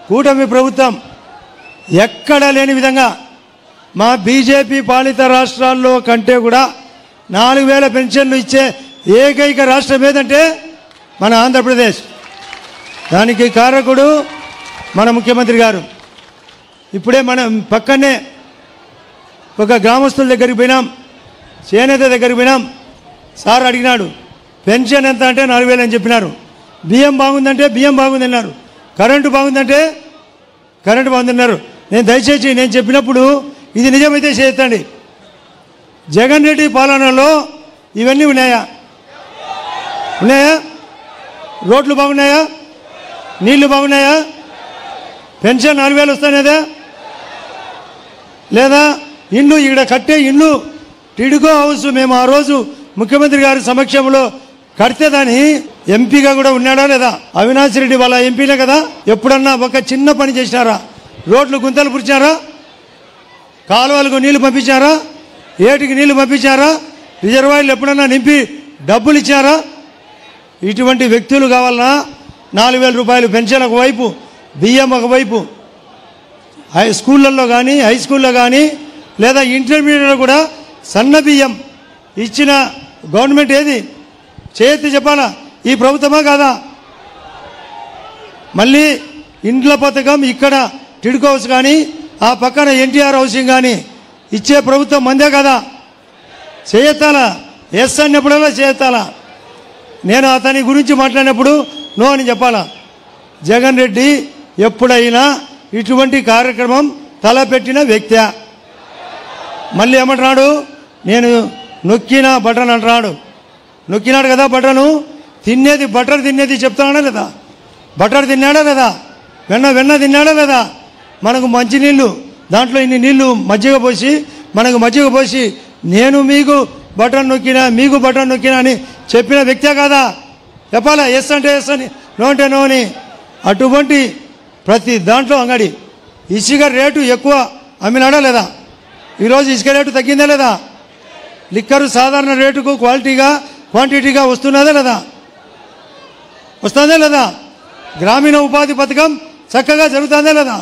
కూటమి ప్రభుత్వం ఎక్కడ లేని విధంగా మా బీజేపీ పాలిత రాష్ట్రాల్లో కంటే కూడా 4000 పెన్షన్లు ఇచ్చే ఏకైక రాష్ట్రం ఏదంటే మన ఆంధ్రప్రదేశ్. దానికి కారకుడు మన ముఖ్యమంత్రి గారు. ఇప్పుడే మనం పక్కనే ఒక గ్రామస్తుల దగ్గరికి పోయినాం, చేనేత దగ్గరికి పోయినాం. సార్ అడిగినాడు పెన్షన్ ఎంత అంటే 4000 అని చెప్పినారు. బియ్యం బాగుందంటే బియ్యం బాగుందన్నారు. కరెంటు బాగుందంటే కరెంటు బాగుందన్నారు. నేను దయచేసి నేను చెప్పినప్పుడు ఇది నిజమైతే చేయండి. జగన్ రెడ్డి పాలనలో ఇవన్నీ ఉన్నాయా? ఉన్నాయా? రోడ్లు బాగున్నాయా? నీళ్లు బాగున్నాయా? పెన్షన్ 4000 వస్తానేదా లేదా? ఇల్లు ఇక్కడ కట్టే ఇల్లు టిడ్కో హౌస్ మేము ఆ రోజు ముఖ్యమంత్రి గారి సమక్షంలో కడితే దాని ఎంపీగా కూడా ఉన్నాడా లేదా? అవినాష్ రెడ్డి వాళ్ళ ఎంపీనే కదా. ఎప్పుడన్నా ఒక చిన్న పని చేసినారా? రోడ్లు గుంతలు పురిచారా? కాలువలకు నీళ్లు పంపించారా? ఏటికి నీళ్లు పంపించారా? రిజర్వాయర్లు ఎప్పుడన్నా నింపి డబ్బులు ఇచ్చారా? ఇటువంటి వ్యక్తులు కావాలన్నా 4000 రూపాయలు పెన్షన్ ఒకవైపు, బియ్యం ఒకవైపు, స్కూళ్ళల్లో కానీ హై స్కూల్లో కానీ లేదా ఇంటర్మీడియట్లో కూడా సన్న బియ్యం ఇచ్చిన గవర్నమెంట్ ఏది? చేయెత్తి చెప్పాలా? ఈ ప్రభుత్వమా కాదా? మళ్ళీ ఇండ్ల పథకం ఇక్కడ టిడ్కో హౌస్ కానీ ఆ పక్కన ఎన్టీఆర్ హౌసింగ్ కానీ ఇచ్చే ప్రభుత్వం మందే కదా. చేయెత్తాలా? ఎస్ అన్నప్పుడల్లా చేయెత్తాలా. నేను అతని గురించి మాట్లాడినప్పుడు నో అని చెప్పాలా. జగన్ రెడ్డి ఎప్పుడైనా ఇటువంటి కార్యక్రమం తలపెట్టిన వ్యక్తి. మళ్ళీ ఏమంటున్నాడు? నేను నొక్కిన బటన్ అంటున్నాడు. నొక్కినాడు కదా బటను. తినేది బటర్ తినేది చెప్తున్నాడా లేదా? బటర్ తిన్నాడా లేదా? వెన్న తిన్నాడా లేదా? మనకు మంచినీళ్ళు దాంట్లో ఇన్ని నీళ్లు మజ్జిగ పోసి మనకు మజ్జిగ పోసి నేను మీకు బటన్ నొక్కినా మీకు బటన్ నొక్కినా అని చెప్పిన వ్యక్తే కాదా? చెప్పాలా? ఎస్ అంటే ఎస్ అని, నో అంటే నో అని. అటువంటి ప్రతి దాంట్లో అంగడి ఇసుక రేటు ఎక్కువ అమ్మినాడా లేదా? ఈరోజు ఇసుక రేటు తగ్గిందా లేదా? లిక్కరు సాధారణ రేటుకు క్వాంటిటీగా వస్తున్నదా లేదా? వస్తుందా లేదా? గ్రామీణ ఉపాధి పథకం చక్కగా జరుగుతుందా లేదా?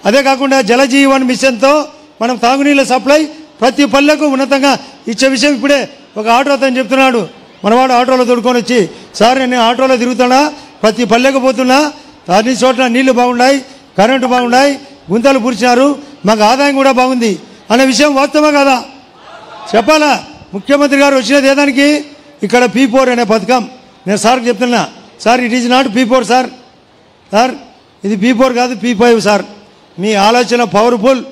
అదే కాకుండా జలజీవన్ మిషన్తో మనం తాగునీళ్ళ సప్లై ప్రతి పల్లెకు ఉన్నతంగా ఇచ్చే విషయం ఇప్పుడే ఒక ఆటో అతను చెప్తున్నాడు. మనవాడు ఆటోలో తోడుకొని వచ్చి, సార్ నేను ఆటోలో తిరుగుతున్నా, ప్రతి పల్లెకు పోతున్నా, అన్ని చోట్ల నీళ్లు బాగున్నాయి, కరెంటు బాగున్నాయి, గుంతలు పూడ్చినారు, మాకు ఆదాయం కూడా బాగుంది అనే విషయం వాస్తవమా కదా? చెప్పాలా? ముఖ్యమంత్రి గారు వచ్చినది ఏదానికి? ఇక్కడ P4 అనే పథకం. నేను సార్కి చెప్తున్నా, sir it is not P4 sir. ఇది P4 కాదు, P5 సార్. మీ ఆలోచన పవర్ఫుల్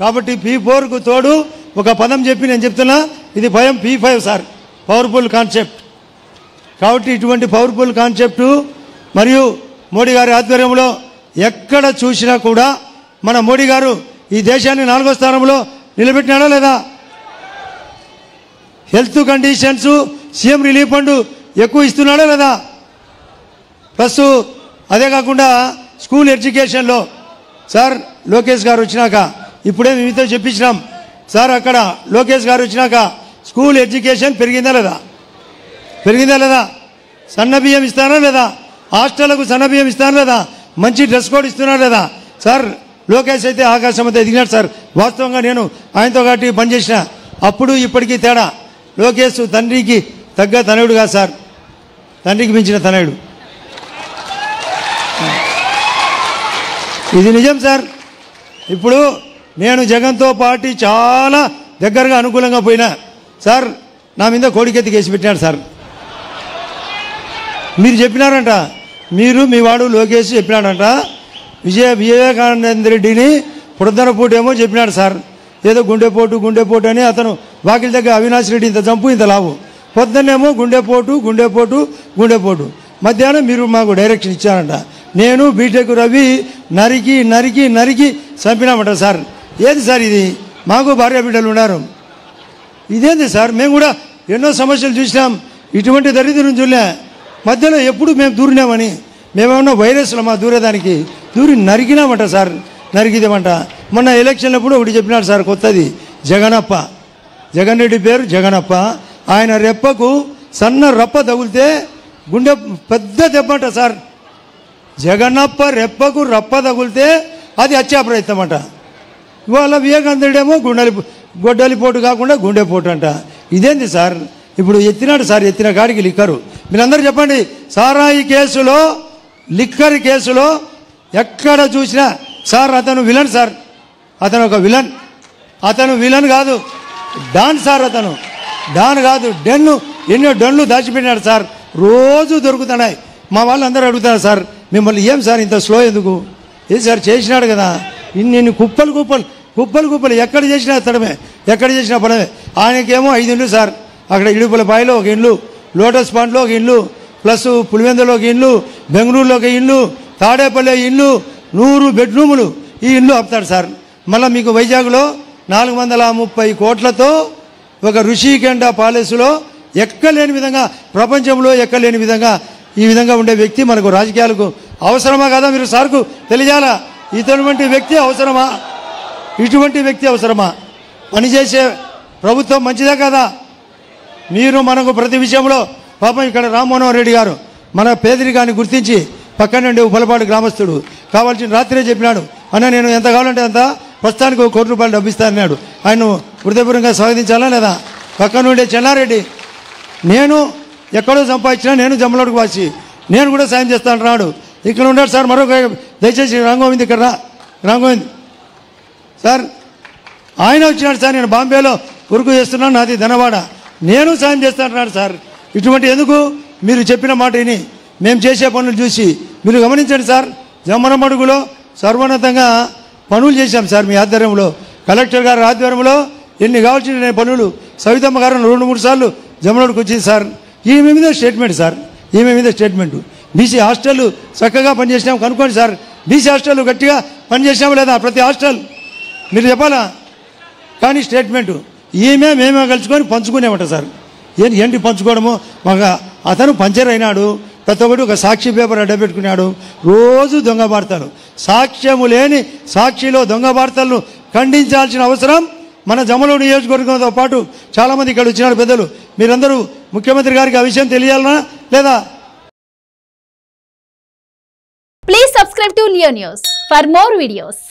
కాబట్టి P4కు తోడు ఒక పదం చెప్పి నేను చెప్తున్నా, ఇది భయం P5 సార్. Powerful concept. కాబట్టి ఇటువంటి పవర్ఫుల్ కాన్సెప్టు మరియు మోడీ గారి ఆధ్వర్యంలో ఎక్కడ చూసినా కూడా మన మోడీ గారు ఈ దేశాన్ని 4వ స్థానంలో నిలబెట్టినాడా లేదా? Health conditions CM relief fund ఎక్కువ ఇస్తున్నాడా లేదా? ప్లస్ అదే కాకుండా స్కూల్ ఎడ్యుకేషన్లో సార్ లోకేష్ గారు వచ్చినాక ఇప్పుడే మీతో చెప్పించినాం సార్, అక్కడ లోకేష్ గారు వచ్చినాక స్కూల్ ఎడ్యుకేషన్ పెరిగిందా లేదా? పెరిగిందా లేదా? సన్న బియ్యం ఇస్తారా లేదా? హాస్టళ్లకు సన్న బియ్యం ఇస్తారా లేదా? మంచి డ్రెస్ కోడ్ ఇస్తున్నారా లేదా? సార్ లోకేష్ అయితే ఆకాశం అంతా ఎదిగినాడు సార్. వాస్తవంగా నేను ఆయనతో కాబట్టి పనిచేసిన. అప్పుడు ఇప్పటికీ తేడా. లోకేష్ తండ్రికి తగ్గ తనయుడు కాదు సార్, తండ్రికి మించిన తనయుడు. ఇది నిజం సార్. ఇప్పుడు నేను జగన్తో పార్టీ చాలా దగ్గరగా అనుకూలంగా పోయినా సార్, నా మీద కోడికెత్తి కేసు పెట్టాడు సార్. మీరు చెప్పినారంట, మీరు మీ వాడు లోకేష్ చెప్పినాడంట వివేకానంద రెడ్డిని పొద్దునపూట ఏమో చెప్పినాడు సార్, ఏదో గుండెపోటు అని అతను వాకిలి దగ్గర అవినాష్ రెడ్డి ఇంత చంపు ఇంత లావు, పొద్దున్నేమో గుండెపోటు, మధ్యాహ్నం మీరు మాకు డైరెక్షన్ ఇచ్చారంట. నేను బీటెక్ రవి నరికి చంపినామంట సార్. ఏది సార్ ఇది? మాకు భార్య బిడ్డలు ఉన్నారు, ఇదేంది సార్? మేము కూడా ఎన్నో సమస్యలు చూసినాం, ఇటువంటి దరిద్రం చూడలే. మధ్యలో ఎప్పుడు మేము దూరినామని మేమేమన్నా వైరస్లో మా దూరేదానికి దూరి నరికినామంట సార్, నరికిదేమంట. మొన్న ఎలక్షన్లప్పుడు ఒకటి చెప్పినాడు సార్ కొత్తది, జగనప్ప. జగన్ రెడ్డి పేరు జగనప్ప. ఆయన రెప్పకు సన్న రప్ప తగిలితే గుండె పెద్ద దెబ్బంట సార్. జగన్నప్ప రెప్పకు రప్ప తగులితే అది హత్యా ప్రయత్నం అంట. ఇవాళ వివేకానందుడేమో గొడ్డలిపోటు కాకుండా గుండెపోటు అంట. ఇదేంటి సార్? ఇప్పుడు ఎత్తినాడు సార్, ఎత్తిన కాడికి లిక్కరు. మీరందరూ చెప్పండి, సారాయి కేసులో లిక్కర్ కేసులో ఎక్కడ చూసినా సార్ అతను విలన్ సార్, అతను ఒక విలన్. అతను విలన్ కాదు, డాన్ సార్. అతను డాన్ కాదు, డెన్ను. ఎన్నో డన్లు దాచిపెట్టినాడు సార్, రోజు దొరుకుతున్నాయి. మా వాళ్ళు అందరూ అడుగుతారు సార్, మిమ్మల్ని ఏం సార్ ఇంత స్లో ఎందుకు? ఏది సార్ చేసినాడు కదా, ఇన్ని కుప్పలు కుప్పలు కుప్పలు కుప్పలు ఎక్కడ చేసినా ఎత్తడమే, ఎక్కడ చేసినా పడమే. ఆయనకేమో 5 ఇళ్ళు సార్, అక్కడ ఇడుపులపాయలో ఒక ఇల్లు, లోటస్ పాండ్లో ఒక ఇల్లు, ప్లస్ పులివెందులో ఒక ఇల్లు, బెంగళూరులో ఒక ఇల్లు, తాడేపల్లి ఇల్లు, 100 బెడ్రూములు ఈ ఇల్లు ఆపుతాడు సార్. మళ్ళీ మీకు వైజాగ్లో 430 కోట్లతో ఒక ఋషికొండ ప్యాలెస్లో ఎక్కలేని విధంగా, ప్రపంచంలో ఎక్కలేని విధంగా ఈ విధంగా ఉండే వ్యక్తి మనకు రాజకీయాలకు అవసరమా కదా? మీరు సార్కు తెలియాలా, ఇటువంటి వ్యక్తి అవసరమా? ఇటువంటి వ్యక్తి అవసరమా? పనిచేసే ప్రభుత్వం మంచిదే కదా? మీరు మనకు ప్రతి విషయంలో పాపం ఇక్కడ రామ్మోహన్ రెడ్డి గారు మన పేదరికాన్ని గుర్తించి పక్కన ఉండే ఉప్పలపాడు గ్రామస్తుడు కావాల్సిన రాత్రే చెప్పినాడు, అన్న నేను ఎంత కావాలంటే అంత ప్రస్తుతానికి 1 కోటి రూపాయలు డబ్బిస్తానన్నాడు. ఆయన హృదయపూర్వకంగా స్వాగతించాలా లేదా? పక్కన ఉండే చెన్నారెడ్డి, నేను ఎక్కడో సంపాదించినా నేను జమ్మలోడికి వాసి నేను కూడా సాయం చేస్తాను రాడు. ఇక్కడ ఉన్నాడు సార్ మరొక, దయచేసి రాంగోవింద్ ఇక్కడ రా. రాంగోవింద్ సార్ ఆయన వచ్చినాడు సార్, నేను బాంబేలో ఉరుకు చేస్తున్నాను, నాది ధనవాడ, నేను సాయం చేస్తాను సార్. ఇటువంటి ఎందుకు? మీరు చెప్పిన మాట విని మేము చేసే పనులు చూసి మీరు గమనించండి సార్. జమ్మరమడుగులో సర్వోన్నతంగా పనులు చేశాం సార్ మీ ఆధ్వర్యంలో, కలెక్టర్ గారి ఆధ్వర్యంలో ఎన్ని కావాల్సిన పనులు. సవితమ్మ గారు 2-3 సార్లు జమ్మలోడికి వచ్చింది సార్. ఈమె మీద స్టేట్మెంట్ సార్, ఈమె మీద స్టేట్మెంటు. బీసీ హాస్టల్ చక్కగా పనిచేసినాం కనుక్కోండి సార్. బీసీ హాస్టల్ గట్టిగా పనిచేసినాము లేదా? ప్రతి హాస్టల్ మీరు చెప్పాలా? కానీ స్టేట్మెంటు ఈమె మేమే కలుసుకొని పంచుకునేమంట సార్. ఏంటి పంచుకోవడము? మాకు అతను పంచర్ అయినాడు, ప్రతి ఒక్కటి ఒక సాక్షి పేపర్ అడ్డపెట్టుకున్నాడు, రోజు దొంగ వార్తలు. సాక్ష్యము లేని సాక్షిలో దొంగ వార్తలను ఖండించాల్సిన అవసరం మన జమ్మలమడుగు నియోజకవర్గంతో పాటు చాలామంది ఇక్కడ వచ్చినారు పెద్దలు. మీరందరూ ముఖ్యమంత్రి గారికి ఆ విషయం తెలియాలనా లేదా? Please subscribe to Leo news for more videos.